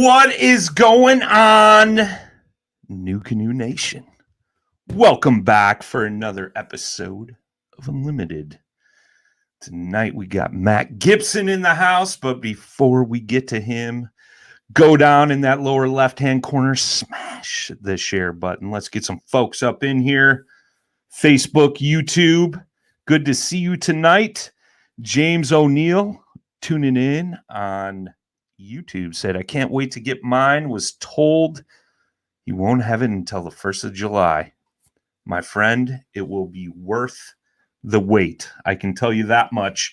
What is going on, NuCanoe Nation? Welcome back for another episode of Unlimited. Tonight we got Matt Gibson in the house, but before we get to him, go down in that lower left-hand corner, smash the share button. Let's get some folks up in here. Facebook, YouTube, good to see you tonight. James O'Neill tuning in on YouTube said, I can't wait to get mine. Was told he won't have it until the 1st of July. My friend, it will be worth the wait. I can tell you that much.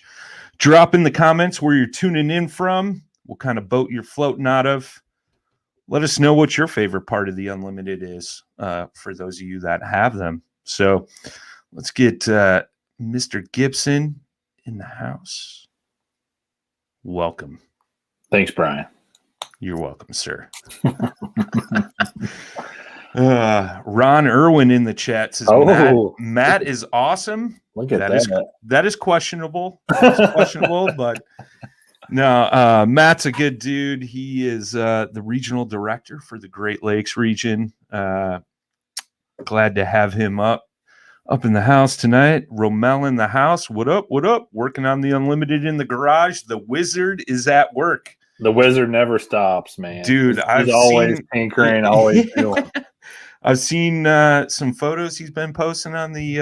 Drop in the comments where you're tuning in from, what kind of boat you're floating out of. Let us know what your favorite part of the Unlimited is for those of you that have them. So let's get Mr. Gibson in the house. Welcome. Thanks, Brian. You're welcome, sir. Ron Irwin in the chat says, Matt is awesome. Look at that. That is questionable. That's questionable, but no, Matt's a good dude. He is the regional director for the Great Lakes region. Glad to have him up in the house tonight. Romel in the house. What up? What up? Working on the Unlimited in the garage. The wizard is at work. The wizard never stops, man. Dude, he's always tinkering, always doing. I've seen some photos he's been posting on the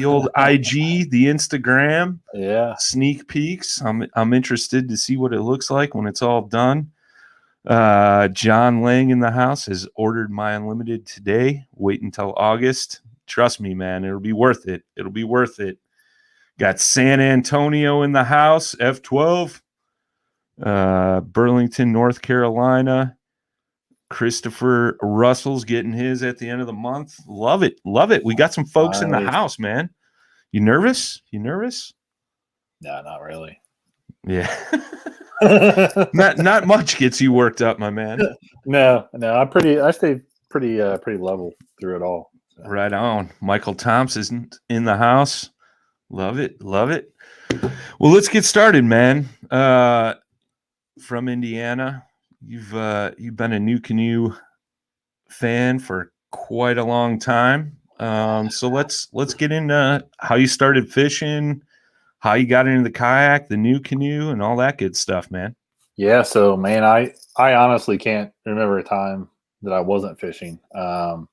old IG, the Instagram. Yeah. Sneak peeks. I'm interested to see what it looks like when it's all done. John Lang in the house has ordered my Unlimited today. Wait until August. Trust me, man, it'll be worth it. It'll be worth it. Got San Antonio in the house, F12. Burlington, North Carolina. Christopher Russell's getting his at the end of the month. Love it. Love it. We got some folks in the house, man. You nervous? You nervous? No, not really. Yeah. not much gets you worked up, my man. No. I stay pretty level through it all. So. Right on. Michael Thompson's in the house. Love it. Love it. Well, let's get started, man. From Indiana, you've been a NuCanoe fan for quite a long time. So let's get into how you started fishing, how you got into the kayak, the NuCanoe, and all that good stuff, man. Yeah, so man, I honestly can't remember a time that I wasn't fishing. You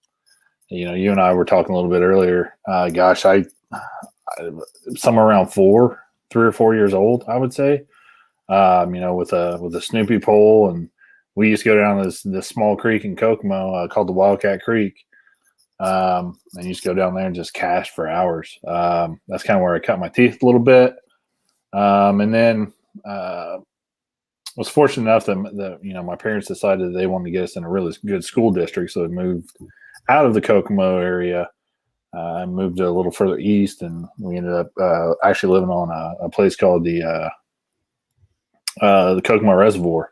and I were talking a little bit earlier. I somewhere around 3 or 4 years old, I would say. With a Snoopy pole, and we used to go down this small creek in Kokomo called the Wildcat Creek, and used to go down there and just cast for hours. That's kind of where I cut my teeth a little bit, and then was fortunate enough that my parents decided they wanted to get us in a really good school district, so we moved out of the Kokomo area. I moved a little further east, and we ended up actually living on a place called the Kokomo Reservoir.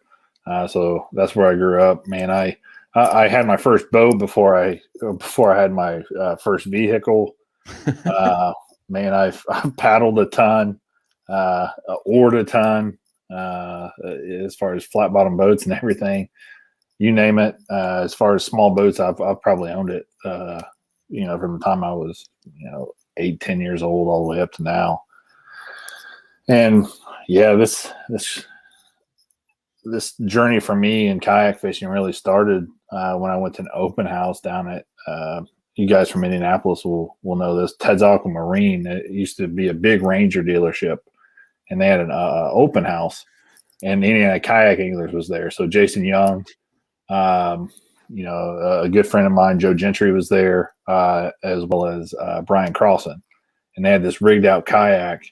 So that's where I grew up, man. I had my first boat before I had my first vehicle. Man, I've paddled a ton, oared a ton, as far as flat bottom boats and everything, you name it. As far as small boats, I've probably owned it, from the time I was, 8-10 years old all the way up to now. And yeah, this journey for me in kayak fishing really started when I went to an open house down at you guys from Indianapolis will know this, Ted's Aqua Marine. It used to be a big Ranger dealership, and they had an open house, and Indiana Kayak Anglers was there. So Jason Young, a good friend of mine, Joe Gentry, was there, as well as Brian Crossan, and they had this rigged out kayak.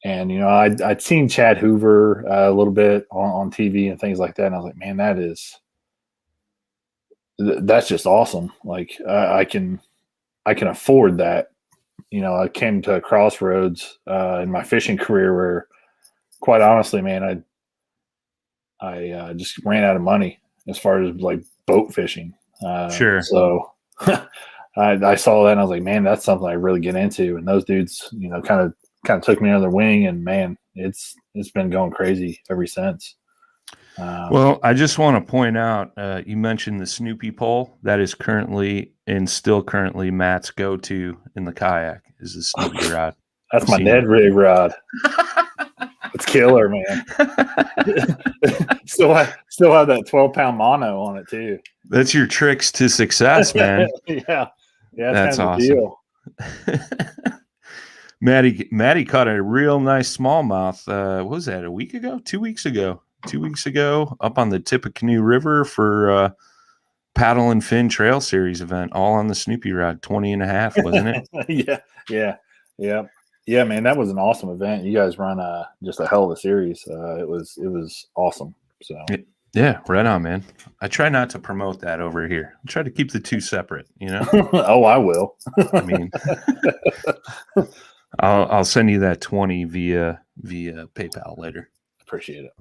And, I'd seen Chad Hoover a little bit on TV and things like that. And I was like, man, that's just awesome. Like, I can afford that. I came to a crossroads in my fishing career where, quite honestly, man, I just ran out of money as far as like boat fishing. Sure. So I saw that and I was like, man, that's something I really get into. And those dudes, kind of took me under their wing, and man, it's been going crazy ever since. Well, I just want to point out, you mentioned the Snoopy pole. That is currently and still currently Matt's go-to in the kayak is the Snoopy rod. That's my Ned rig rod. It's killer, man. still have that 12-pound mono on it too. That's your tricks to success, man. Yeah, that's kind of awesome. Maddie caught a real nice smallmouth. What was that? 2 weeks ago? 2 weeks ago, up on the Tippecanoe River for Paddle and Fin Trail Series event, all on the Snoopy rod, 20 and a half, wasn't it? Yeah, man, that was an awesome event. You guys run just a hell of a series. It was awesome. So yeah, right on, man. I try not to promote that over here. I try to keep the two separate, you know? Oh, I will. I mean, I'll send you that 20 via PayPal later. Appreciate it.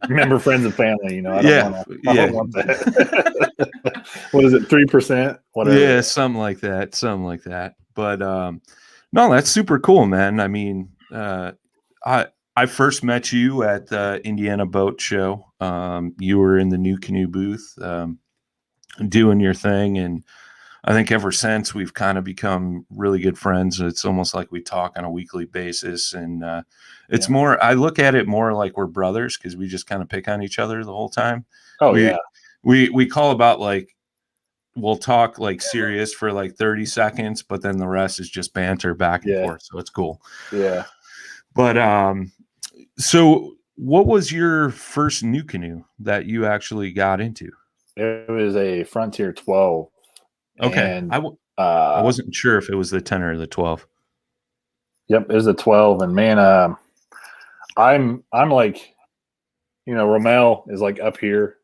Remember, friends and family, you know. I don't want that. What is it, 3%? Whatever. Yeah, something like that. But no, that's super cool, man. I mean, I first met you at the Indiana Boat Show. You were in the NuCanoe booth, doing your thing, and I think ever since we've kind of become really good friends. It's almost like we talk on a weekly basis, and it's more. I look at it more like we're brothers because we just kind of pick on each other the whole time. Oh, we call about like we'll talk like serious for like 30 seconds, but then the rest is just banter back and forth. So it's cool. Yeah. But so what was your first NuCanoe that you actually got into? It was a Frontier 12. Okay. And, I wasn't sure if it was the 10 or the 12. Yep, it was a 12. And man, I'm like, you know, Romel is like up here,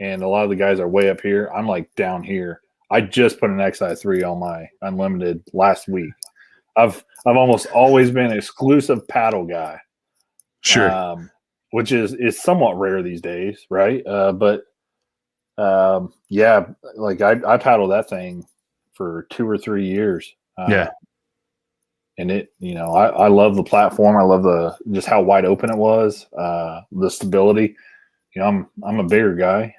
and a lot of the guys are way up here. I'm like down here. I just put an XI3 on my Unlimited last week. I've almost always been an exclusive paddle guy. Sure. Which is somewhat rare these days, right? But yeah, like I paddled that thing for 2 or 3 years. And it, you know, I love the platform. I love just how wide open it was, the stability. You know, I'm a bigger guy,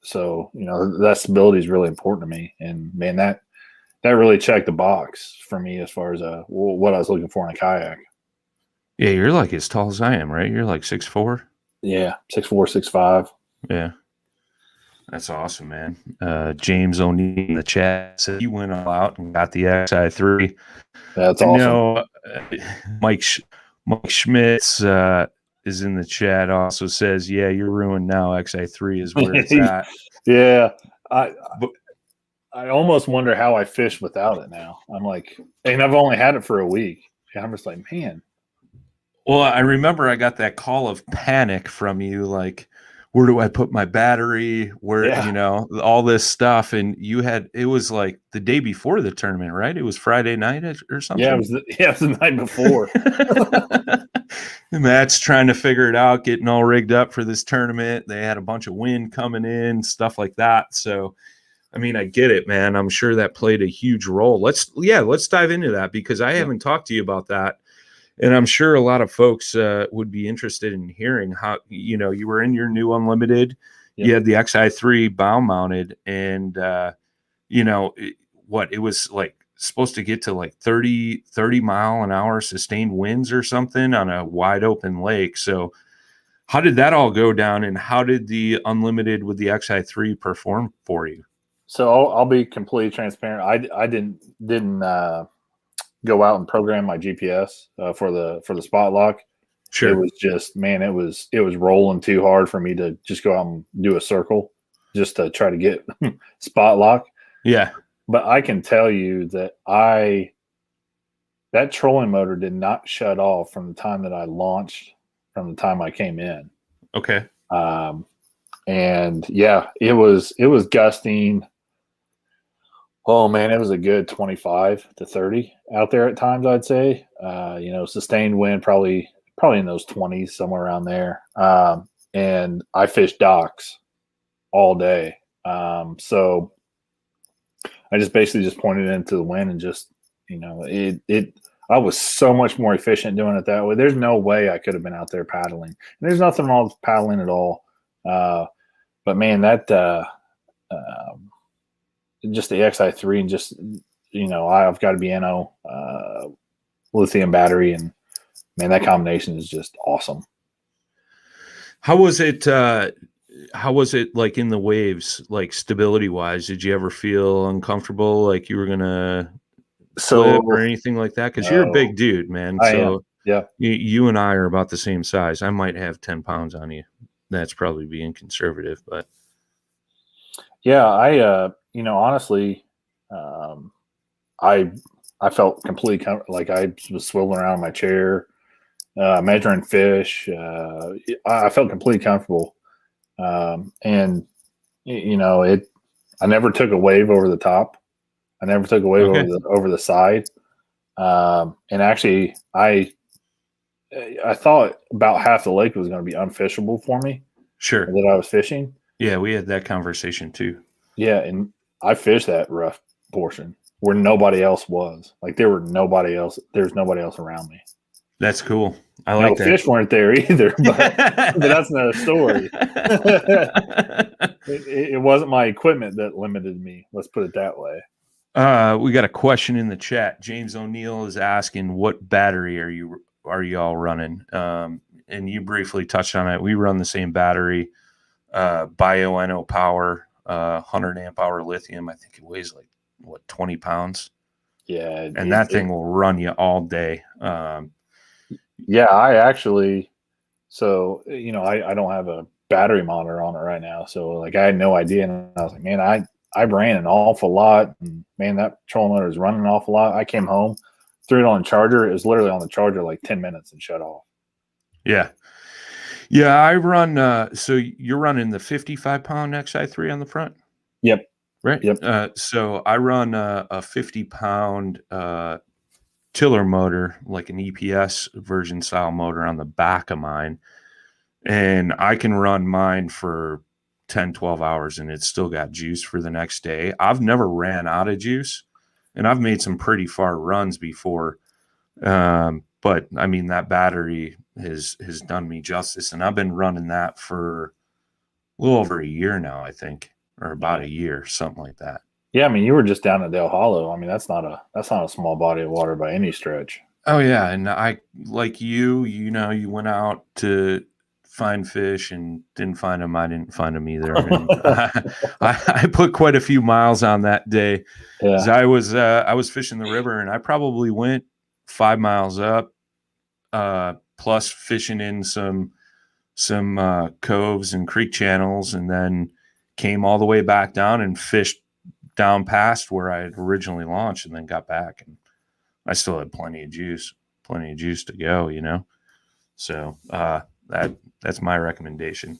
so you know that stability is really important to me. And man, that really checked the box for me as far as what I was looking for in a kayak. Yeah, you're like as tall as I am, right? You're like 6'4". Yeah, 6'4", 6'5". Yeah, that's awesome, man. James O'Neill in the chat said he went all out and got the XI3. That's awesome. No, Mike Schmitz is in the chat. Also says, "Yeah, you're ruined now. XI3 is where it's at." Yeah, I almost wonder how I fish without it now. I'm like, and I've only had it for a week, and I'm just like, man. Well, I remember I got that call of panic from you, like, where do I put my battery? Where, you know, all this stuff. And it was like the day before the tournament, right? It was Friday night or something. Yeah, it was the night before. Matt's trying to figure it out, getting all rigged up for this tournament. They had a bunch of wind coming in, stuff like that. So, I mean, I get it, man. I'm sure that played a huge role. Let's dive into that because I haven't talked to you about that. And I'm sure a lot of folks would be interested in hearing how, you know, you were in your new Unlimited, you had the XI3 bow mounted, and, you know, it was like supposed to get to like 30 mile an hour sustained winds or something on a wide open lake. So how did that all go down, and how did the Unlimited with the XI3 perform for you? So I'll be completely transparent. I didn't go out and program my GPS for the spot lock. Sure. It was just, man, it was rolling too hard for me to just go out and do a circle just to try to get spot lock. Yeah. But I can tell you that that trolling motor did not shut off from the time that I launched, from the time I came in. Okay. And yeah, it was gusting. Oh man, it was a good 25 to 30 out there at times, I'd say. You know, sustained wind, probably in those 20s, somewhere around there. And I fished docks all day. So I just basically just pointed into the wind and just, you know, I was so much more efficient doing it that way. There's no way I could have been out there paddling. And there's nothing wrong with paddling at all. But man, that just the XI3 and just, I've got a BNO lithium battery, and man, that combination is just awesome. How was it? How was it like in the waves, like stability wise? Did you ever feel uncomfortable, like you were gonna flip or anything like that? Because you're a big dude, man. I So am. Yeah. You and I are about the same size. I might have 10 pounds on you. That's probably being conservative, but yeah, I honestly, I felt completely like I was swiveling around in my chair, measuring fish. I felt completely comfortable, and I never took a wave over the top. I never took a wave over the side. And actually, I thought about half the lake was going to be unfishable for me. Sure. That I was fishing. Yeah, we had that conversation too. Yeah, and I fished that rough portion where nobody else was. Like there's nobody else around me. That's cool. I like that. Fish weren't there either, but that's another story. It wasn't my equipment that limited me. Let's put it that way. We got a question in the chat. James O'Neill is asking, what battery are you all running? And you briefly touched on it. We run the same battery, BioNO Power, 100 amp hour lithium. I think it weighs like 20 pounds. Yeah, and that thing will run you all day. Yeah, I actually. So I don't have a battery monitor on it right now. So like I had no idea, and I was like, man, I ran an awful lot, and man, that trolling motor is running an awful lot. I came home, threw it on the charger. It was literally on the charger like 10 minutes and shut off. Yeah. I run. So you're running the 55-pound XI3 on the front? Yep. Right. Yep. So I run a 50-pound tiller motor, like an EPS version style motor on the back of mine. And I can run mine for 10, 12 hours and it's still got juice for the next day. I've never ran out of juice, and I've made some pretty far runs before. But I mean, that battery has done me justice, and I've been running that for a little over a year now, I think, or about a year, something like that. Yeah, I mean, you were just down at Del Hollow. I mean, that's not a small body of water by any stretch. Oh yeah, and I, like you went out to find fish and didn't find them. I didn't find them either. And I put quite a few miles on that day. Yeah. I was fishing the river, and I probably went 5 miles up, plus fishing in some coves and creek channels, and then came all the way back down and fished down past where I had originally launched, and then got back, and I still had plenty of juice to go, So that's my recommendation.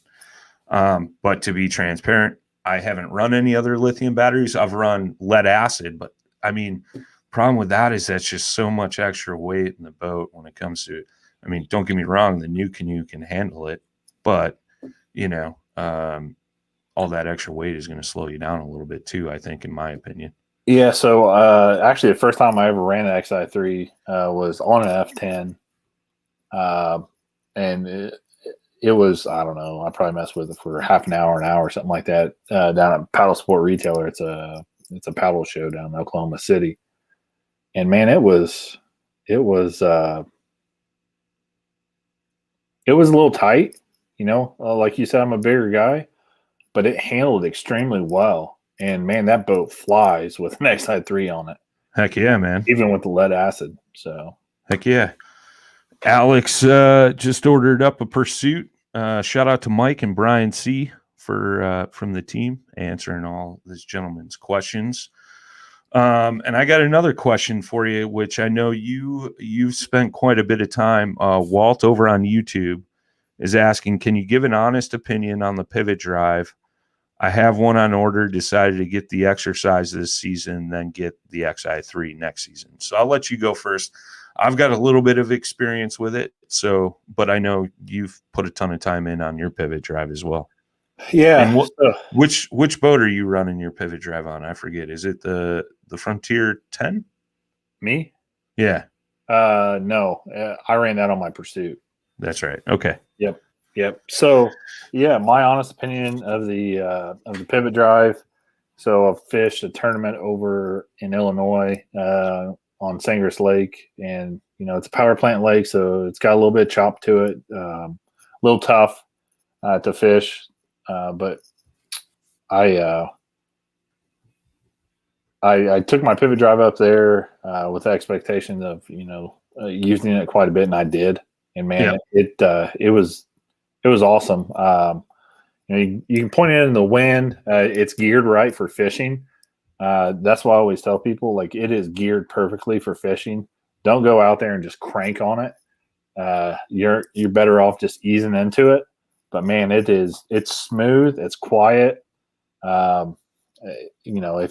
But to be transparent, I haven't run any other lithium batteries. I've run lead acid, but I mean, problem with that is that's just so much extra weight in the boat when it comes to it. I mean, don't get me wrong, the NuCanoe can handle it, but all that extra weight is going to slow you down a little bit too, I think, in my opinion. Yeah, so actually the first time I ever ran an XI3 was on an F10. And it was, I don't know, I probably messed with it for half an hour, something like that, down at Paddle Sport Retailer. It's a paddle show down in Oklahoma City. And man, it was a little tight, like you said, I'm a bigger guy, but it handled extremely well. And man, that boat flies with an XI3 on it. Heck yeah, man. Even with the lead acid. So heck yeah. Alex just ordered up a Pursuit. Shout out to Mike and Brian C for from the team answering all this gentleman's questions. And I got another question for you, which I know you've spent quite a bit of time. Walt over on YouTube is asking, can you give an honest opinion on the pivot drive? I have one on order, decided to get the exercise this season, then get the XI3 next season. So I'll let you go first. I've got a little bit of experience with it, but I know you've put a ton of time in on your pivot drive as well. Yeah. And which boat are you running your pivot drive on? I forget. Is it the Frontier 10? Me? Yeah. No, I ran that on my Pursuit. That's right. Okay. Yep. So, yeah, my honest opinion of the pivot drive. So, I've fished a tournament over in Illinois on Sangres Lake, and it's a power plant lake, so it's got a little bit of chop to it, a little tough to fish, but I I took my pivot drive up there with the expectation of using it quite a bit, and I did. And man, it was awesome. You can point it in the wind. It's geared right for fishing. That's why I always tell people, like, it is geared perfectly for fishing. Don't go out there and just crank on it. You're better off just easing into it. But man, it's smooth. It's quiet. If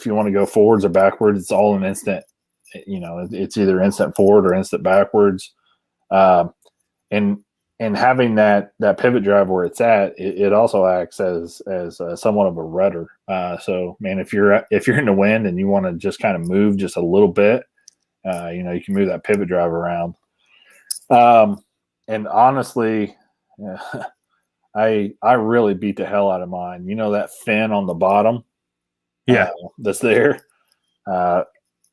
you want to go forwards or backwards, it's all an instant. It's either instant forward or instant backwards. And having that pivot drive where it's at, it also acts as somewhat of a rudder. So man, if you're in the wind and you want to just kind of move just a little bit, you can move that pivot drive around. And honestly, I really beat the hell out of mine. That fin on the bottom, that's there.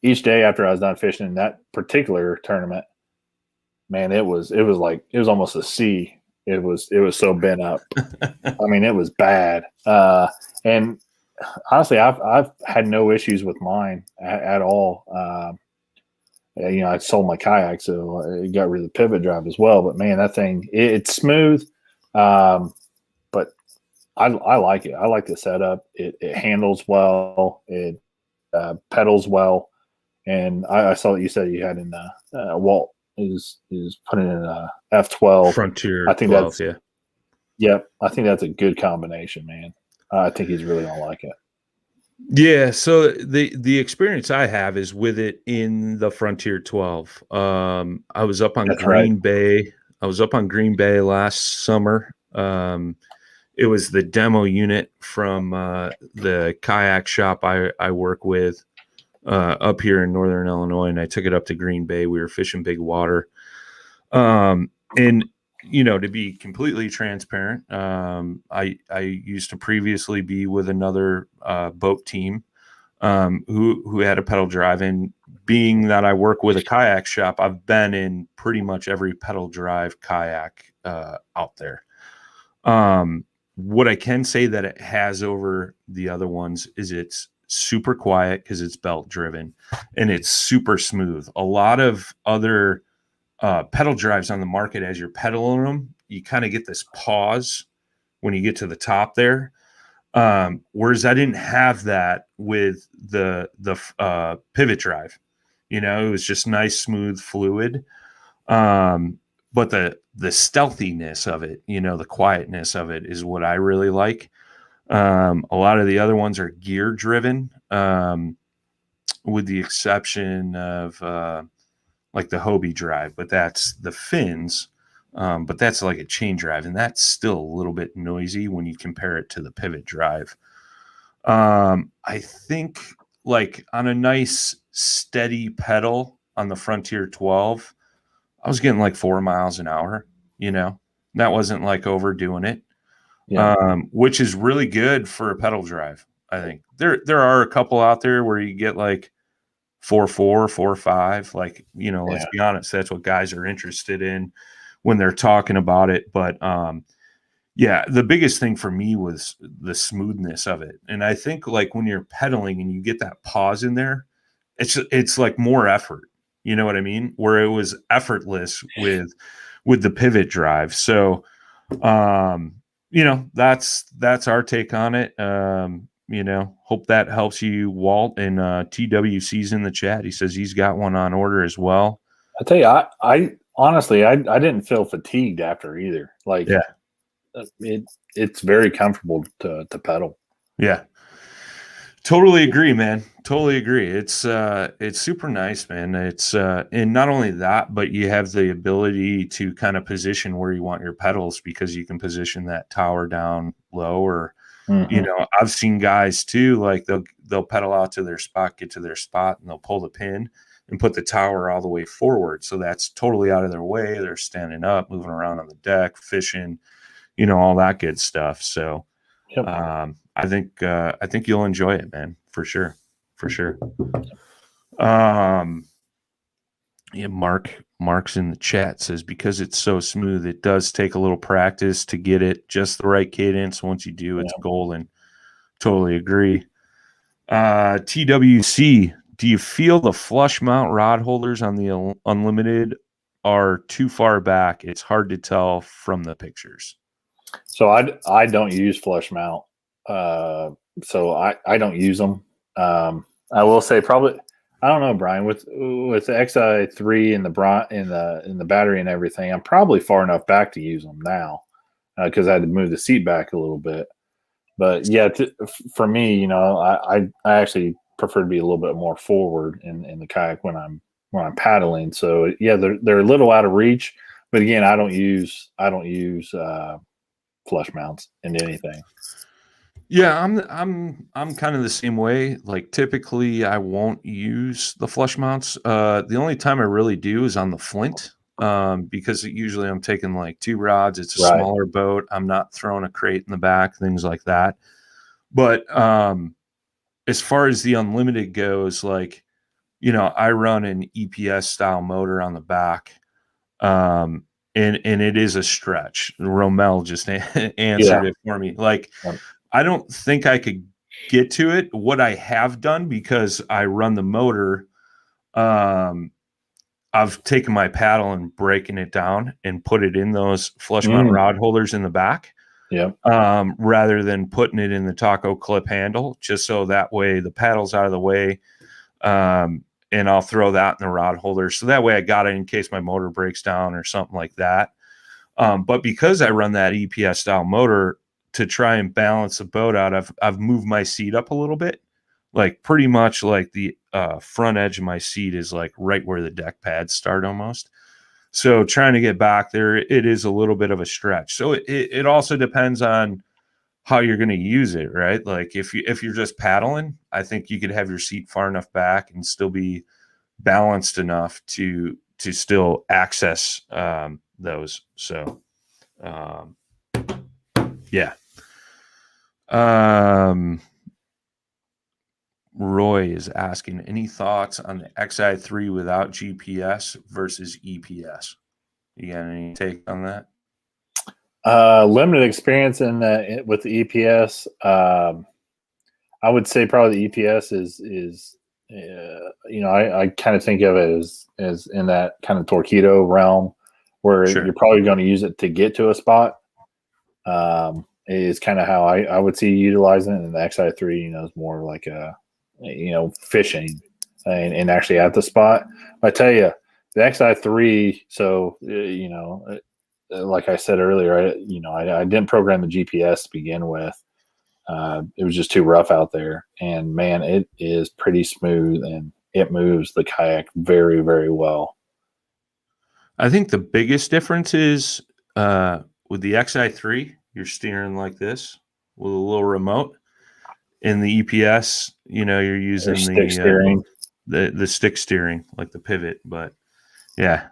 Each day after I was done fishing in that particular tournament, man, it was almost a C. It was so bent up. I mean, it was bad. And honestly, I've had no issues with mine at all. I sold my kayak, so I got rid of the pivot drive as well. But man, that thing, it's smooth. But I like it. I like the setup. It handles well. It pedals well. And I saw that you said you had in Walt is putting in a F12 Frontier. I think 12, that's Yep, I think that's a good combination, man. I think he's really gonna like it. Yeah, so the experience I have is with it in the Frontier 12. I was up on Green Bay. I was up on Green Bay last summer. It was the demo unit from the kayak shop I work with up here in Northern Illinois, and I took it up to Green Bay. We were fishing big water. And to be completely transparent, I used to previously be with another boat team who had a pedal drive. And being that I work with a kayak shop, I've been in pretty much every pedal drive kayak out there. What I can say that it has over the other ones is it's super quiet because it's belt driven, and it's super smooth. A lot of other pedal drives on the market, as you're pedaling them, you kind of get this pause when you get to the top there. Whereas I didn't have that with the pivot drive. It was just nice, smooth, fluid. But the stealthiness of it, the quietness of it is what I really like. A lot of the other ones are gear driven, with the exception of like the Hobie drive, but that's the fins. But that's like a chain drive, and that's still a little bit noisy when you compare it to the pivot drive. I think like on a nice steady pedal on the Frontier 12, I was getting like 4 miles an hour, that wasn't like overdoing it. Yeah. Which is really good for a pedal drive. I think there are a couple out there where you get like 4.4, 4.5. Like, let's be honest, that's what guys are interested in when they're talking about it. But the biggest thing for me was the smoothness of it. And I think like when you're pedaling and you get that pause in there, it's like more effort. You know what I mean? Where it was effortless with the pivot drive. So that's our take on it. Hope that helps you, Walt. And TWC's in the chat. He says he's got one on order as well. I tell you, I honestly, I didn't feel fatigued after either. Like, it's very comfortable to pedal. Yeah, totally agree, man. Totally agree. It's super nice, man. It's and not only that, but you have the ability to kind of position where you want your pedals, because you can position that tower down low, or I've seen guys too, like they'll pedal out to their spot, get to their spot, and they'll pull the pin, and put the tower all the way forward. So that's totally out of their way. They're standing up, moving around on the deck, fishing, all that good stuff. So Yep. I think you'll enjoy it, man, for sure. For sure. Yeah, Mark's in the chat says, because it's so smooth, it does take a little practice to get it just the right cadence. Once you do, it's golden. Totally agree. TWC, do you feel the flush mount rod holders on the Unlimited are too far back? It's hard to tell from the pictures. So I don't use flush mount. So I don't use them. I will say probably, I don't know, Brian, with the XI3 and the battery and everything, I'm probably far enough back to use them now because I had to move the seat back a little bit. But yeah, for me, I actually prefer to be a little bit more forward in the kayak when I'm paddling. So yeah, they're a little out of reach. But again, I don't use flush mounts into anything. Yeah, I'm kind of the same way. Like typically I won't use the flush mounts. The only time I really do is on the Flint. Because usually I'm taking like 2 rods. It's a smaller boat. I'm not throwing a crate in the back, things like that. But as far as the Unlimited goes, like, I run an EPS style motor on the back. And it is a stretch. Romel just answered it for me. Like, I don't think I could get to it. What I have done, because I run the motor, I've taken my paddle and breaking it down and put it in those flush mount rod holders in the back. Yeah. Rather than putting it in the taco clip handle, just so that way the paddle's out of the way. And I'll throw that in the rod holder. So that way I got it in case my motor breaks down or something like that. But because I run that EPS style motor to try and balance the boat out, I've moved my seat up a little bit. Like pretty much like the front edge of my seat is like right where the deck pads start almost. So trying to get back there, it is a little bit of a stretch. So it also depends on how you're going to use it, right? Like if you're just paddling, I think you could have your seat far enough back and still be balanced enough to still access those. So yeah. Roy is asking, any thoughts on the XI3 without GPS versus EPS? You got any take on that? Limited experience with the EPS. I would say probably the EPS is I kind of think of it as in that kind of torpedo realm where you're probably going to use it to get to a spot. Is kind of how I would see utilizing it. And the XI3, is more like fishing and actually at the spot. I tell you, the XI3. So like I said earlier, I didn't program the GPS to begin with. It was just too rough out there, and man, it is pretty smooth and it moves the kayak very, very well. I think the biggest difference is with the XI3, you're steering like this with a little remote. In the EPS, you're using the stick steering, the stick steering, like the pivot. But yeah,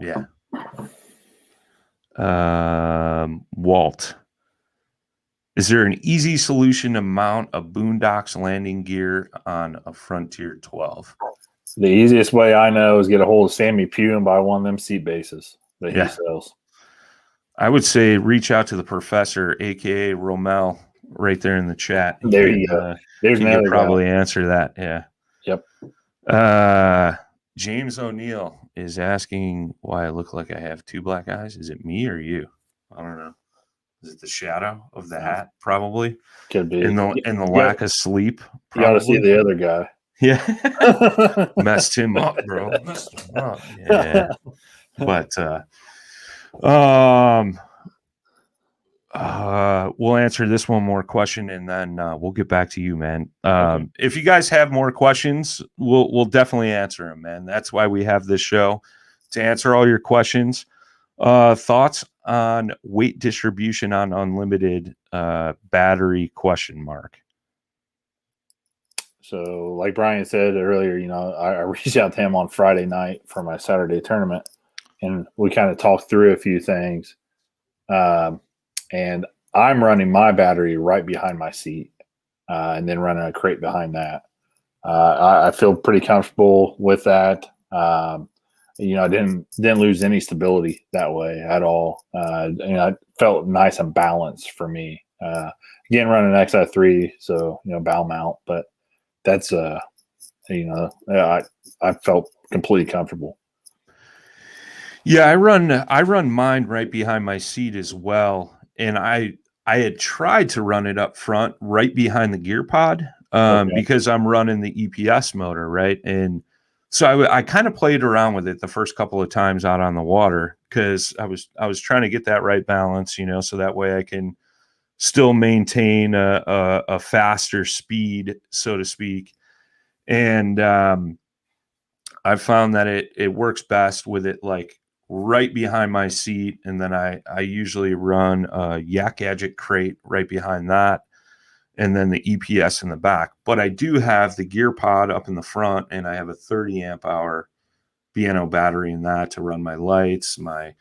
yeah. Walt, is there an easy solution to mount a Boondocks landing gear on a Frontier 12? The easiest way I know is get a hold of Sammy Pugh and buy one of them seat bases that he sells. I would say reach out to the professor, aka Romel, right there in the chat. There you go. There's another probably answer that. Yeah. Yep. James O'Neill is asking why I look like I have 2 black eyes. Is it me or you? I don't know. Is it the shadow of the hat? Probably. Could be. And the lack of sleep. Probably. You ought to see the other guy. Yeah. Messed him up, bro. Messed him up. Yeah. But we'll answer this one more question and then we'll get back to you, man. Okay. If you guys have more questions, we'll definitely answer them, man. That's why we have this show, to answer all your questions. Thoughts on weight distribution on Unlimited battery ? So, like Brian said earlier, I reached out to him on Friday night for my Saturday tournament, and we kind of talked through a few things. And I'm running my battery right behind my seat, and then running a crate behind that. I feel pretty comfortable with that. I didn't lose any stability that way at all. It felt nice and balanced for me. Again, running XI3, so bow mount, but that's I felt completely comfortable. Yeah, I run mine right behind my seat as well, and I had tried to run it up front right behind the gear pod Okay. because I'm running the EPS motor, right? And so I kind of played around with it the first couple of times out on the water because I was trying to get that right balance, so that way I can still maintain a faster speed, so to speak. And I found that it works best with it like right behind my seat, and then I usually run a Yak Gadget crate right behind that, and then the EPS in the back. But I do have the gear pod up in the front, and I have a 30 amp hour BNO battery in that to run my lights, my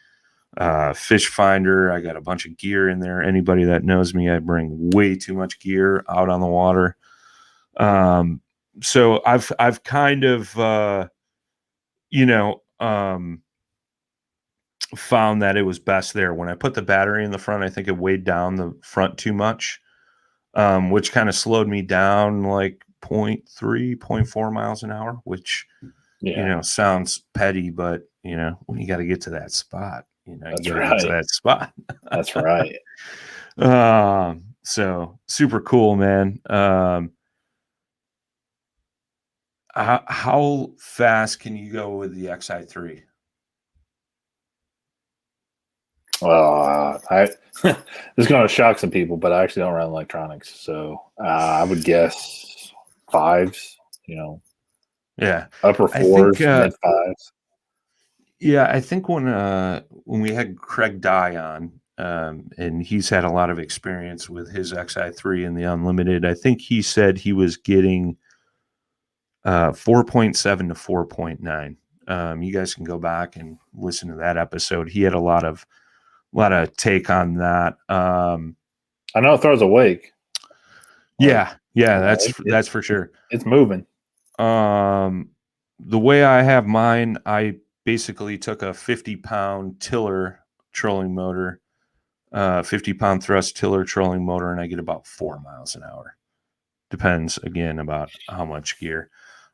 fish finder. I got a bunch of gear in there. Anybody that knows me, I bring way too much gear out on the water. So I've kind of found that it was best there. When I put the battery in the front, I think it weighed down the front too much, which kind of slowed me down like 0.3, 0.4 miles an hour, which, sounds petty, but, when you got to get to that spot, you got to get to that spot. That's right. So super cool, man. How fast can you go with the XI3? Well, this is going to shock some people, but I actually don't run electronics, so I would guess fives. Yeah, upper fours, mid fives. Yeah, I think when we had Craig Dye on, and he's had a lot of experience with his XI3 and the Unlimited, I think he said he was getting 4.7 to 4.9. You guys can go back and listen to that episode. He had a lot of take on that. I know it throws a wake. Yeah, that's for sure. It's moving. The way I have mine, I basically took a 50-pound tiller trolling motor, 50-pound thrust tiller trolling motor, and I get about 4 miles an hour. Depends, again, about how much gear.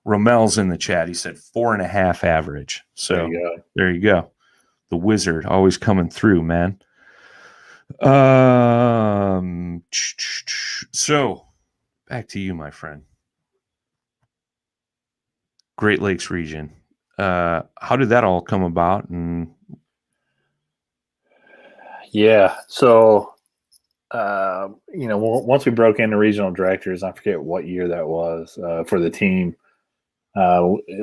Romel's in the chat. He said 4.5 average. So there you go. The wizard always coming through, man. So back to you, my friend. Great Lakes region. How did that all come about? And so once we broke into regional directors, I forget what year that was for the team.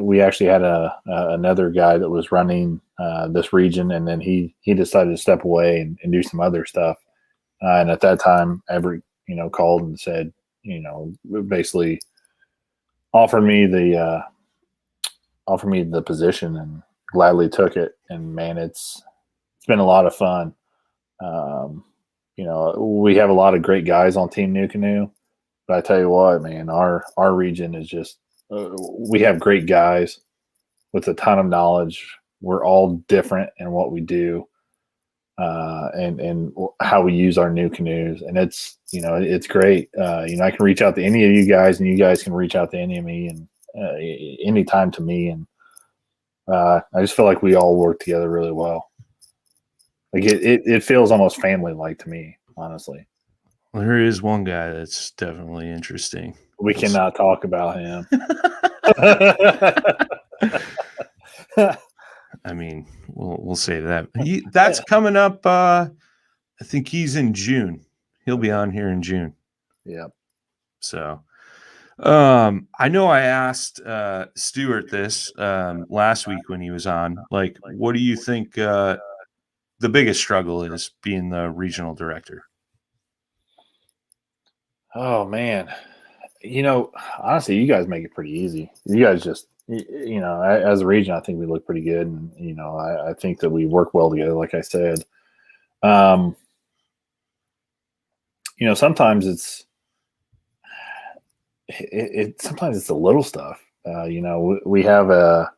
We actually had another guy that was running this region, and then he decided to step away and do some other stuff. And at that time, Everett called and said, basically offered me the position, and gladly took it. And man, it's been a lot of fun. We have a lot of great guys on Team NuCanoe, but I tell you what, man, our region is just we have great guys with a ton of knowledge. We're all different in what we do, and how we use our NuCanoes, and it's great. I can reach out to any of you guys, and you guys can reach out to any of me, and anytime to me, and I just feel like we all work together really well. Like it feels almost family-like to me, honestly. Well, there is one guy that's definitely interesting. We cannot talk about him. I mean, we'll say that. That's coming up. I think he's in June. He'll be on here in June. Yeah. So, I know I asked Stuart this last week when he was on. Like, what do you think the biggest struggle is being the regional director? Oh man, Honestly, you guys make it pretty easy. You guys just, as a region, I think we look pretty good. And, I think that we work well together, like I said. Um, sometimes sometimes it's the little stuff. We have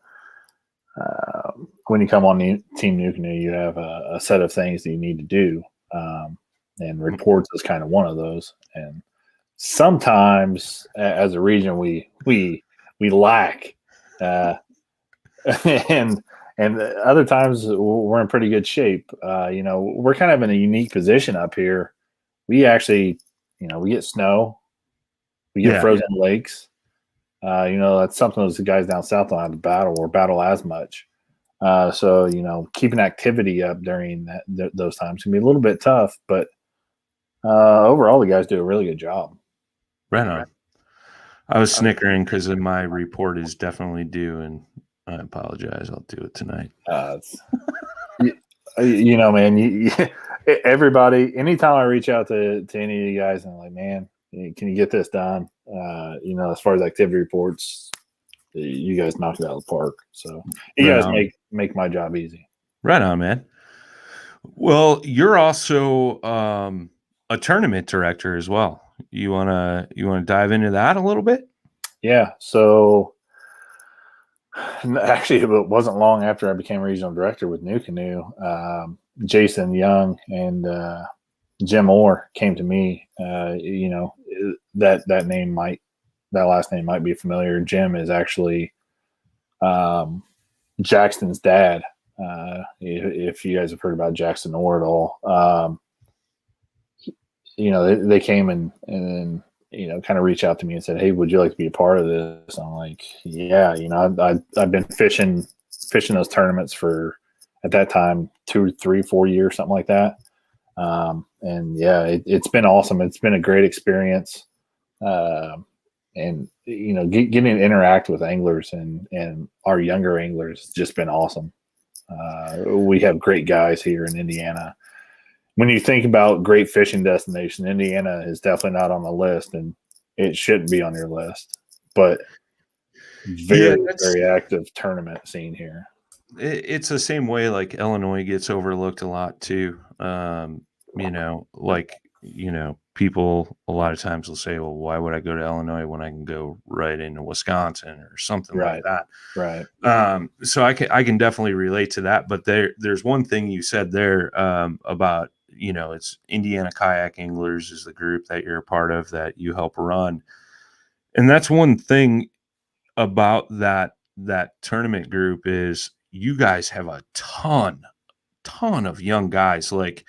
when you come on Team NuCanoe, you have a set of things that you need to do. And reports is kind of one of those. And sometimes as a region, we lack, and other times we're in pretty good shape. We're kind of in a unique position up here. We actually, we get snow, we get frozen lakes. That's something those guys down south don't have to battle or battle as much. So keeping activity up during those times can be a little bit tough, but overall, the guys do a really good job. Right on. I was snickering because my report is definitely due, and I apologize. I'll do it tonight. Man, everybody, anytime I reach out to any of you guys, and I'm like, man, can you get this done? As far as activity reports, you guys knock it out of the park. So you guys make my job easy. Right on, man. Well, you're also a tournament director as well. You wanna dive into that a little bit? Yeah. So actually, it wasn't long after I became regional director with NuCanoe. Jason Young and Jim Orr came to me. That last name might be familiar. Jim is actually Jackson's dad. If you guys have heard about Jackson Orr at all, they came and kind of reached out to me and said, "Hey, would you like to be a part of this?" I'm like, "Yeah." I've been fishing those tournaments for, at that time, 2, 3, 4 years, something like that. And yeah, it's been awesome. It's been a great experience. And getting to interact with anglers and our younger anglers has just been awesome. We have great guys here in Indiana. When you think about great fishing destination, Indiana is definitely not on the list, and it shouldn't be on your list. But very active tournament scene here. It's the same way like Illinois gets overlooked a lot too. People a lot of times will say, well, why would I go to Illinois when I can go right into Wisconsin or something like that? Right. So I can definitely relate to that. But there's one thing you said there about, it's Indiana Kayak Anglers is the group that you're a part of that you help run. And that's one thing about that tournament group is you guys have a ton of young guys, like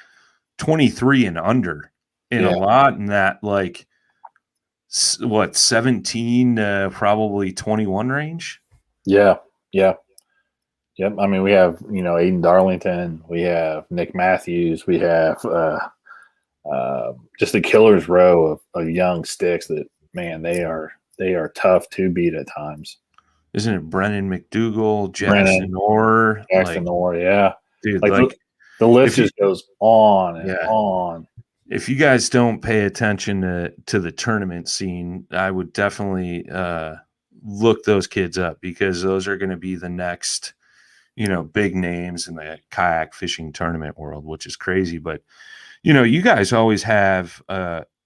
23 and under, and a lot in that, like, 17 probably 21 range. Yep. I mean, we have Aiden Darlington, we have Nick Matthews, we have just a killer's row of young sticks that, man, they are tough to beat at times. Isn't it Brennan McDougall, Jackson Orr? Yeah. Dude, the list just goes on and on. If you guys don't pay attention to the tournament scene, I would definitely look those kids up, because those are going to be the next, big names in the kayak fishing tournament world, which is crazy. But, you guys always have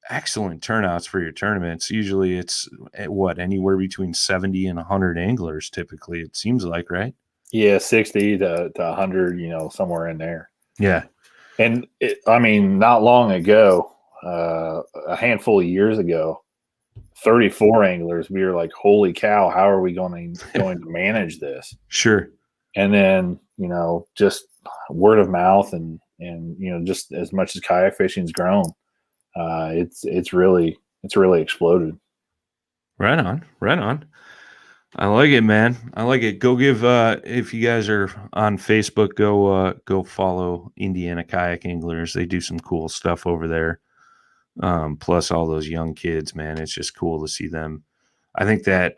excellent turnouts for your tournaments. Usually it's anywhere between 70 and 100 anglers typically, it seems like, right? Yeah, 60 to 100, somewhere in there. Yeah. And not long ago, a handful of years ago, 34 anglers, we were like, holy cow, how are we going to manage this? Sure. And then, just word of mouth and just as much as kayak fishing's grown, it's really exploded. Right on. I like it, man. I like it. Go give if you guys are on Facebook, go follow Indiana Kayak Anglers. They do some cool stuff over there. Plus all those young kids, man. It's just cool to see them. I think that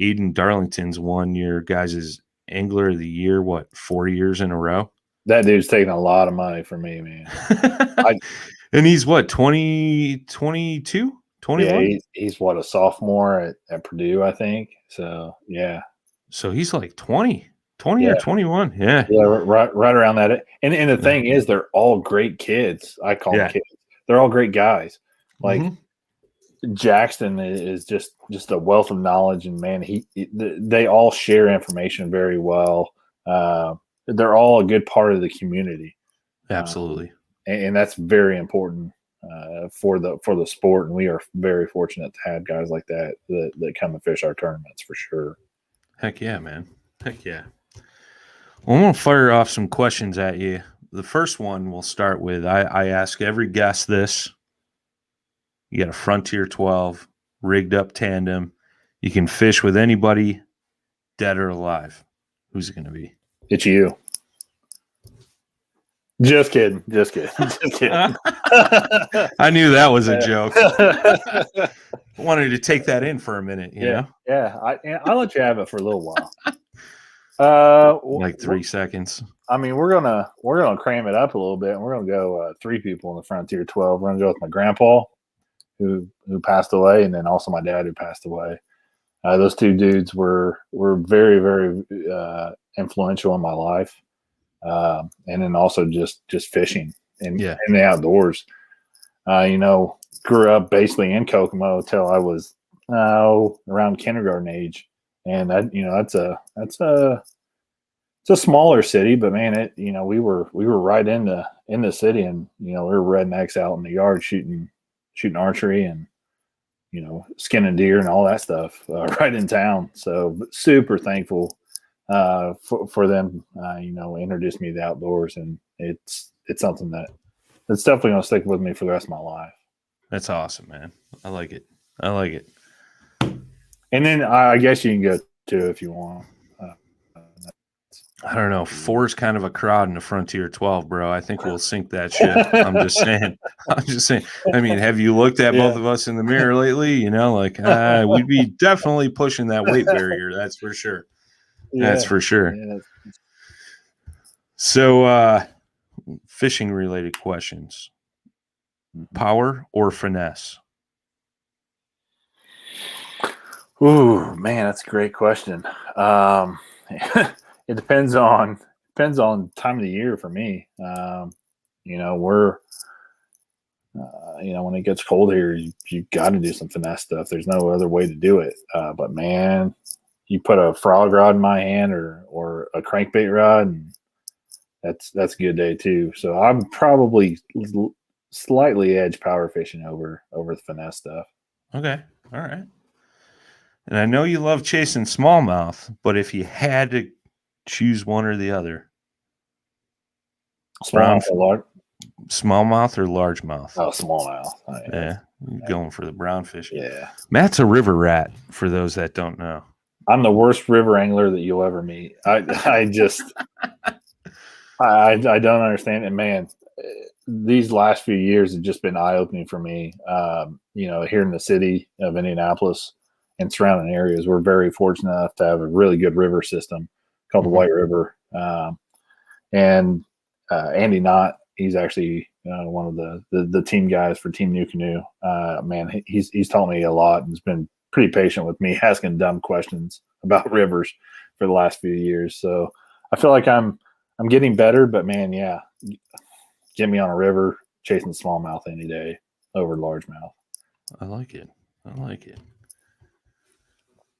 Aiden Darlington's won your guys' Angler of the Year, 4 years in a row? That dude's taking a lot of money from me, man. And he's 22? 21? he's what, a sophomore at Purdue, I think. So yeah. So he's like 20 Yeah. or 21. Yeah. Yeah, right around that. And the thing is, they're all great kids. I call them kids. They're all great guys. Like Jackson is just a wealth of knowledge, and man, they all share information very well. They're all a good part of the community. Absolutely. And that's very important for the sport. And we are very fortunate to have guys like that come and fish our tournaments for sure. Heck yeah, man. Heck yeah. Well, I'm going to fire off some questions at you. The first one we'll start with, I ask every guest this. You got a Frontier 12, rigged up tandem. You can fish with anybody, dead or alive. Who's it going to be? It's you. Just kidding. Just kidding. I knew that was a joke. I wanted to take that in for a minute, you know? Yeah. I'll let you have it for a little while. Like 3 seconds. I mean, we're gonna cram it up a little bit, and we're gonna go 3 people in the Frontier 12. We're gonna go with my grandpa, who passed away, and then also my dad, who passed away. Those 2 dudes were very, very influential in my life, and then also just fishing in the outdoors. Grew up basically in Kokomo till I was around kindergarten age, and it's a smaller city, but man, we were right in the city, and we were rednecks out in the yard shooting archery and skinning deer and all that stuff right in town. So super thankful for them. Introduced me to the outdoors, and it's something that's definitely going to stick with me for the rest of my life. That's awesome, man. I like it. And then I guess you can go too if you want. I don't know. 4 is kind of a crowd in the Frontier 12, bro. I think we'll sink that ship. I'm just saying. I mean, have you looked at both of us in the mirror lately? We'd be definitely pushing that weight barrier. That's for sure. That's for sure. Yeah. So, fishing related questions. Power or finesse? Ooh, man, that's a great question. It depends on time of the year for me. We're when it gets cold here, you got to do some finesse stuff. There's no other way to do it. But man, you put a frog rod in my hand or a crankbait rod, and that's a good day too. So I'm probably slightly edge power fishing over the finesse stuff. Okay, all right. And I know you love chasing smallmouth, but if you had to choose one or the other, smallmouth or largemouth? Oh, smallmouth. Oh, yeah, going for the brown fish. Yeah. Matt's a river rat, for those that don't know. I'm the worst river angler that you'll ever meet. I don't understand it, man. These last few years have just been eye-opening for me. Here in the city of Indianapolis and surrounding areas, we're very fortunate enough to have a really good river system called the White River. And Andy Knott, he's actually one of the team guys for Team NuCanoe. Man, he's taught me a lot and has been pretty patient with me asking dumb questions about rivers for the last few years. So I feel like I'm getting better, but man, yeah, get me on a river chasing smallmouth any day over largemouth. I like it.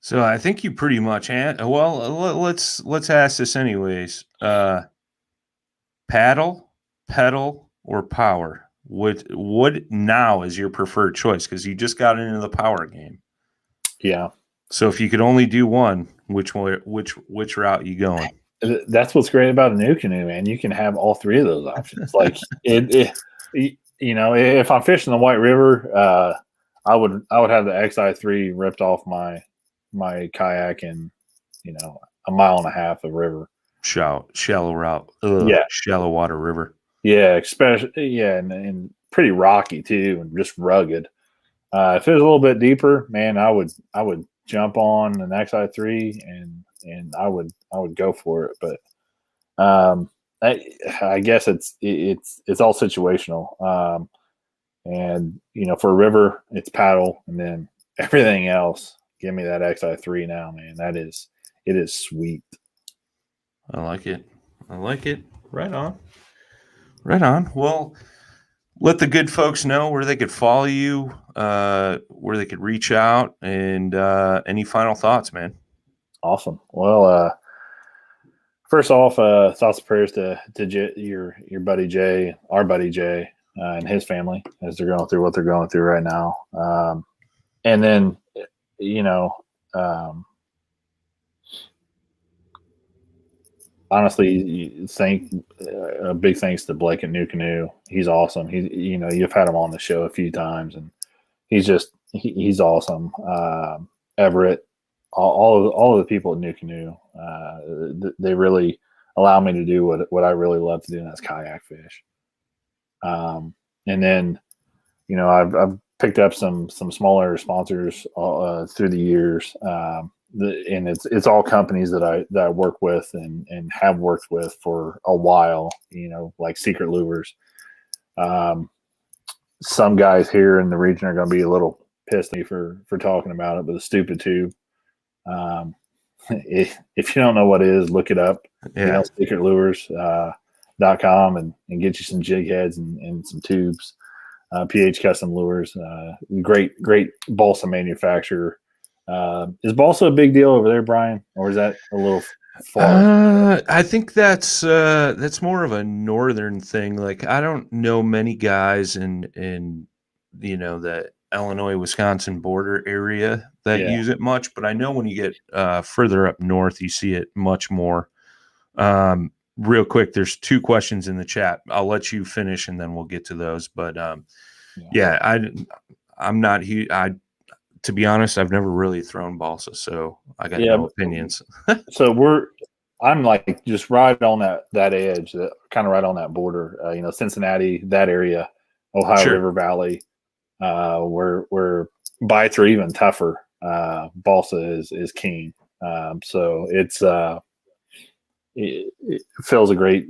So I think you pretty much let's ask this anyways. Paddle, pedal, or power? What now is your preferred choice? Because you just got into the power game. Yeah. So if you could only do one, which route you going? That's what's great about a NuCanoe, man. You can have all 3 of those options. Like if I'm fishing the White River, I would have the XI3 ripped off my kayak in a mile and a half of river. Shallow route. Shallow water river. Yeah, especially and pretty rocky too, and just rugged. If it was a little bit deeper, man, I would jump on an XI3 and I would go for it. But I guess it's all situational. And for a river, it's paddle, and then everything else. Give me that XI3 now, man. It is sweet. I like it. I like it. Right on. Right on. Well, let the good folks know where they could follow you, where they could reach out, and any final thoughts, man. Awesome. Well, first off, thoughts and prayers to your buddy Jay, our buddy Jay, and his family as they're going through what they're going through right now. And then, honestly, a big thanks to Blake at NuCanoe. He's awesome. You've had him on the show a few times, and he's awesome. Everett, all of the people at NuCanoe, they really allow me to do what I really love to do, and that's kayak fish. And then, I've picked up some smaller sponsors through the years. And it's all companies that I work with and have worked with for a while, like Secret Lures. Some guys here in the region are going to be a little pissed at me for talking about it, but the Stupid Tube. If you don't know what it is, look it up. Yeah. SecretLures.com and get you some jig heads and some tubes. PH Custom Lures, great balsa manufacturer. Is balsa a big deal over there, Brian, or is that a little far? I think that's more of a northern thing. Like, I don't know many guys in the Illinois-Wisconsin border area that use it much, but I know when you get further up north, you see it much more. Real quick, there's 2 questions in the chat. I'll let you finish and then we'll get to those. But I'm not huge. To be honest, I've never really thrown balsa, so I got no opinions. So I'm like just right on that edge, that kind of right on that border. Cincinnati, that area, Ohio River Valley, where bites are even tougher. Balsa is king. So it Phil's a great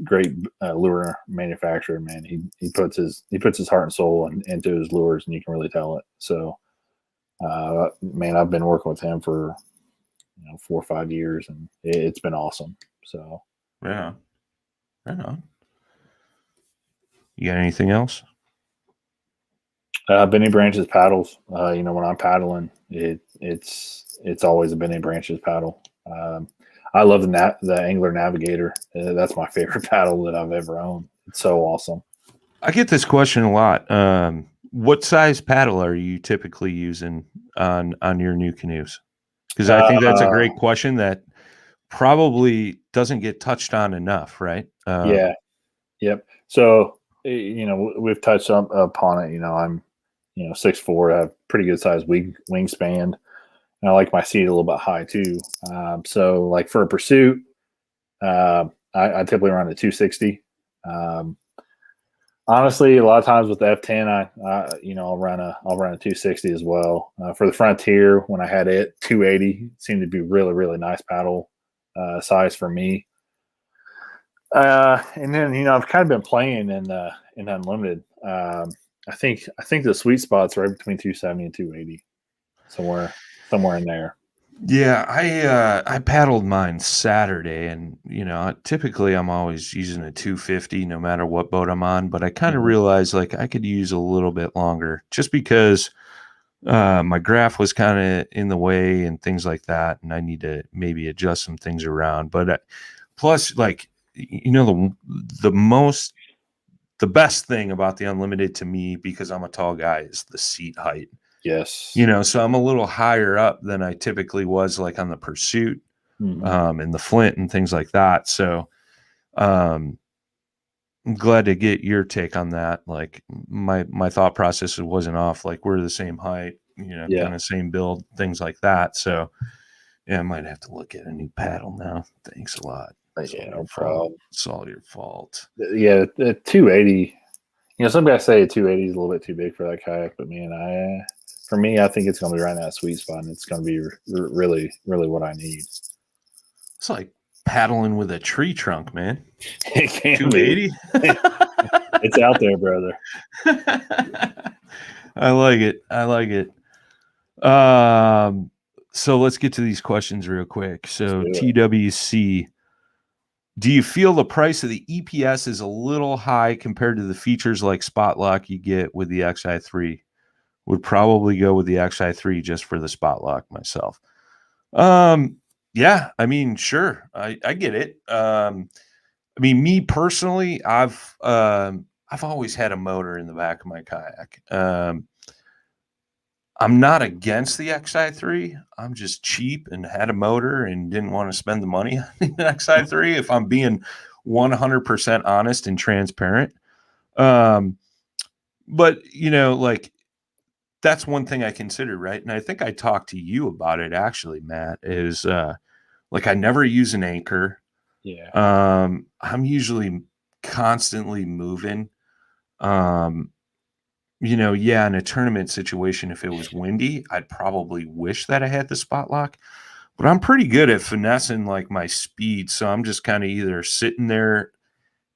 lure manufacturer, man. He puts his heart and soul into his lures, and you can really tell it. So, man, I've been working with him for 4 or 5 years, and it's been awesome. So, yeah, right on. You got anything else? Benny Branches paddles. When I'm paddling, it's always a Benny Branches paddle. I love the Angler Navigator. That's my favorite paddle that I've ever owned. It's so awesome. I get this question a lot. What size paddle are you typically using on your NuCanoes? Because I think that's a great question that probably doesn't get touched on enough, right? Yeah. Yep. So, we've touched upon it. I'm 6'4", I have pretty good sized wingspan. And I like my seat a little bit high too. So like for a pursuit, I typically run a 260. Honestly, a lot of times with the F10, I'll run a 260 as well. For the Frontier, when I had it, 280 seemed to be really, really nice paddle size for me. And then I've kind of been playing in Unlimited. I think the sweet spot's right between 270 and 280, somewhere in there. Yeah, I paddled mine Saturday, and typically I'm always using a 250 no matter what boat I'm on, but I kind of realized like I could use a little bit longer just because my graph was kind of in the way and things like that, and I need to maybe adjust some things around. But plus, like the best thing about the Unlimited to me, because I'm a tall guy, is the seat height. Yes. So I'm a little higher up than I typically was, like on the Pursuit, and the Flint and things like that. So, I'm glad to get your take on that. Like my thought process wasn't off. Like we're the same height, kind of same build, things like that. So, yeah, I might have to look at a new paddle now. Thanks a lot. No problem. It's all your fault. Yeah, the 280. Some guys say a 280 is a little bit too big for that kayak, but man, for me, I think it's going to be right in that sweet spot, and it's going to be really, really what I need. It's like paddling with a tree trunk, man. It can 280. It's out there, brother. I like it. I like it. So let's get to these questions real quick. So TWC, do you feel the price of the EPS is a little high compared to the features like spot lock you get with the XI3? Would probably go with the XI3 just for the spot lock myself. Yeah, I mean, sure, I get it. I mean, me personally, I've always had a motor in the back of my kayak. I'm not against the XI3. I'm just cheap and had a motor and didn't want to spend the money on the XI3. If I'm being 100% honest and transparent, but like that's one thing I consider, right? And I think I talked to you about it actually, Matt. Is like I never use an anchor. Yeah. I'm usually constantly moving. Yeah, in a tournament situation, if it was windy, I'd probably wish that I had the spot lock. But I'm pretty good at finessing like my speed. So I'm just kind of either sitting there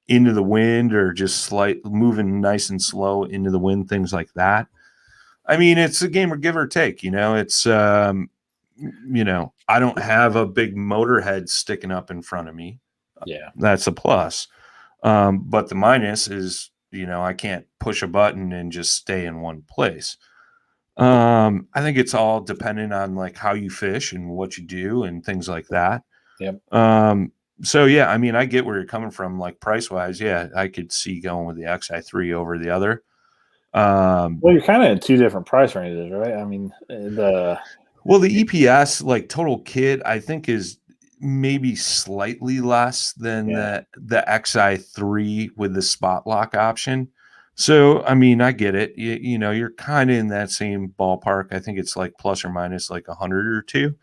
into the wind or just moving nice and slow into the wind, things like that. I mean, it's a game of give or take, it's, I don't have a big motor head sticking up in front of me. Yeah. That's a plus. But the minus is, I can't push a button and just stay in one place. I think it's all dependent on like how you fish and what you do and things like that. Yep. So yeah, I mean, I get where you're coming from, like price wise. Yeah, I could see going with the XI3 over the other. Well, you're kind of in two different price ranges, right? I mean, the EPS like total kit, I think is maybe slightly less than the XI3 with the spot lock option. So, I mean, I get it. You're kind of in that same ballpark. I think it's like plus or minus like 100 or two.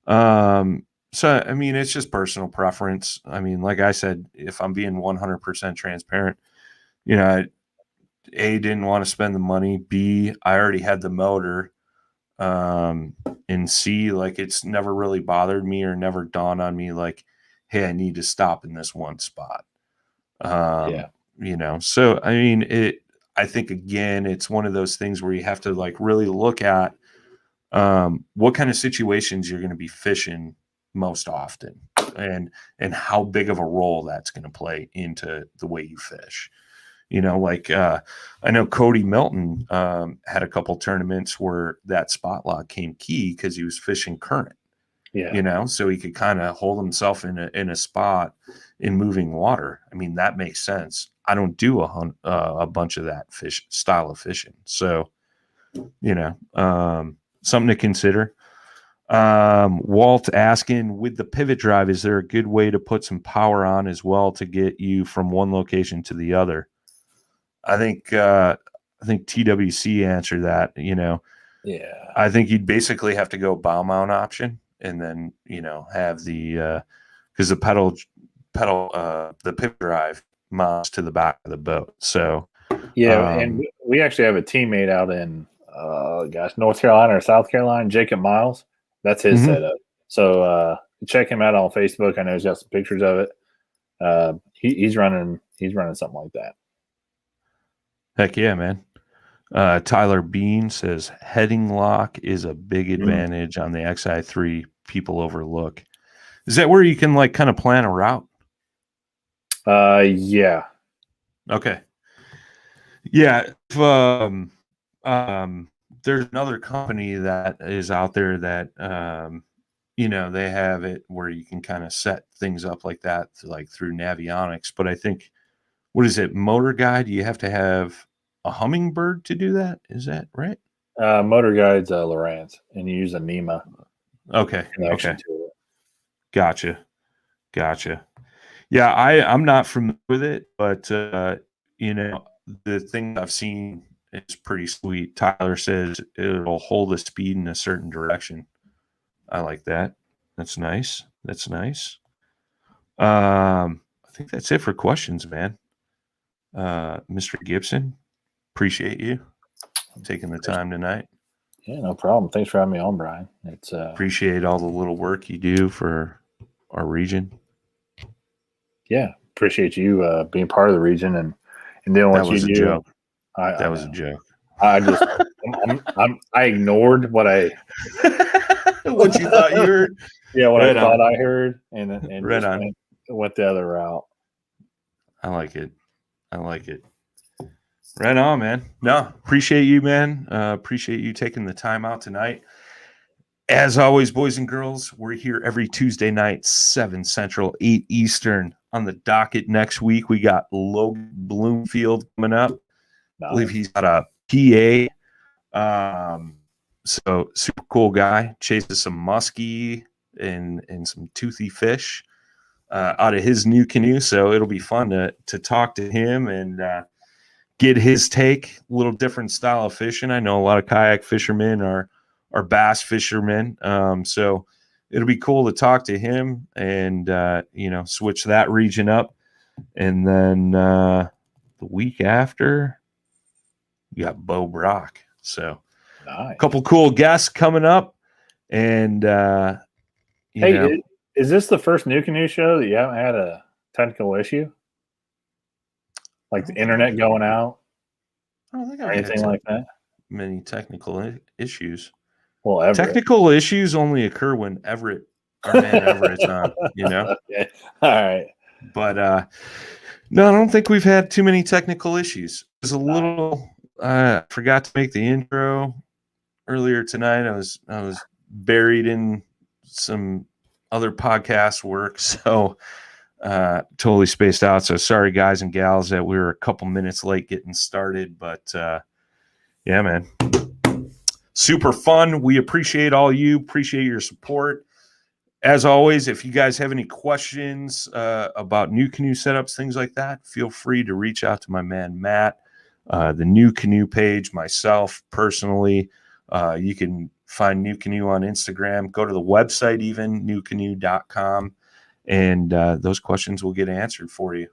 So, I mean, it's just personal preference. I mean, like I said, if I'm being 100% transparent, A, didn't want to spend the money. B, I already had the motor. And C, like it's never really bothered me or never dawned on me like, hey, I need to stop in this one spot. So I mean, I think again, it's one of those things where you have to like really look at what kind of situations you're going to be fishing most often and how big of a role that's going to play into the way you fish. I know Cody Milton had a couple tournaments where that spot lock came key because he was fishing current. Yeah. So he could kind of hold himself in a spot in moving water. I mean, that makes sense. I don't do a bunch of that style of fishing. So, something to consider. Walt asking, with the pivot drive, is there a good way to put some power on as well to get you from one location to the other? I think TWC answered that, Yeah. I think you'd basically have to go bow mount option and then, have the, because the the pivot drive mounts to the back of the boat. So, and we actually have a teammate out in, North Carolina or South Carolina, Jacob Miles. That's his setup. So, check him out on Facebook. I know he's got some pictures of it. He's running something like that. Heck yeah, man. Tyler Bean says heading lock is a big advantage on the XI3 people overlook. Is that where you can like kind of plan a route? Yeah. Okay. Yeah. If, there's another company that is out there that, they have it where you can kind of set things up like that, like through Navionics. But I think, what is it? Motor Guide? You have to have a Hummingbird to do that. Is that right? Motor Guide's Lowrance, and you use a NEMA. Okay. Connection to it. Gotcha. Yeah, I'm not familiar with it, but the thing I've seen is pretty sweet. Tyler says it'll hold the speed in a certain direction. I like that. That's nice. I think that's it for questions, man. Mr. Gibson, appreciate you taking the time tonight. Yeah, no problem. Thanks for having me on, Brian. It's appreciate all the little work you do for our region. Yeah, appreciate you being part of the region and doing what you do. That was a joke. I ignored what what you thought you heard. what Right I thought on. I heard, and Right just on. went the other route. I like it. Right on, man. No, appreciate you, man. Appreciate you taking the time out tonight. As always, boys and girls, we're here every Tuesday night, 7 Central, 8 Eastern. On the docket next week, we got Logan Bloomfield coming up. Nice. I believe he's got a PA. So super cool guy. Chases some muskie and some toothy fish out of his NuCanoe. So it'll be fun to talk to him and get his take. A little different style of fishing. I know a lot of kayak fishermen are bass fishermen. So it'll be cool to talk to him and switch that region up. And then the week after, we got Bo Brock. So nice. a couple cool guests coming up. And is this the first NuCanoe show that you haven't had a technical issue? Like the internet going out? I don't think or I've anything had like that? many technical issues. Well, Everett. Technical issues only occur when our man Everett's on, Okay. All right. But no, I don't think we've had too many technical issues. There's a little. I forgot to make the intro earlier tonight. I was buried in some other podcast work, so totally spaced out. So sorry, guys and gals, that we were a couple minutes late getting started. But yeah, man, super fun. We appreciate all you. Appreciate your support. As always, if you guys have any questions about NuCanoe setups, things like that, feel free to reach out to my man Matt, the NuCanoe page, myself personally. You can find NuCanoe on Instagram. Go to the website, even NuCanoe.com, and those questions will get answered for you.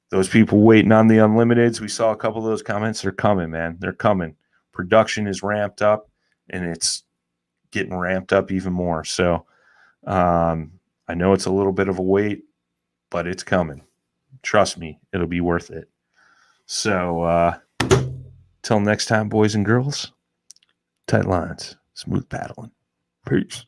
Those people waiting on the Unlimiteds, we saw a couple of those comments. They're coming, man. They're coming. Production is ramped up, and it's getting ramped up even more. So I know it's a little bit of a wait, but it's coming. Trust me, it'll be worth it. So till next time, boys and girls, tight lines, smooth paddling. Peace.